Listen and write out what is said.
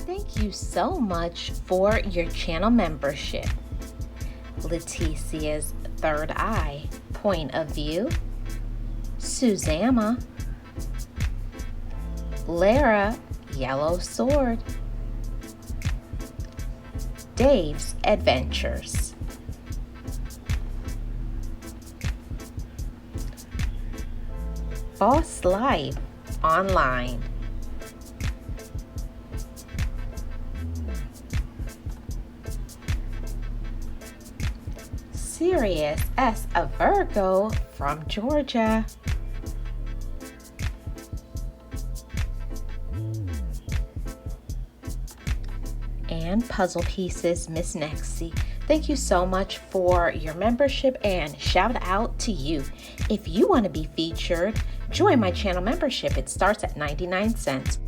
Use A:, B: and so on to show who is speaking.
A: Thank you so much for your channel membership. Leticia's Third Eye, Point of View. Susanna. Lara, Yellow Sword. Dave's Adventures. Boss Life Online. Sirius as a Virgo from Georgia. And Puzzle Pieces, Miss Nexie. Thank you so much for your membership and shout out to you. If you want to be featured, join my channel membership. It starts at 99 cents.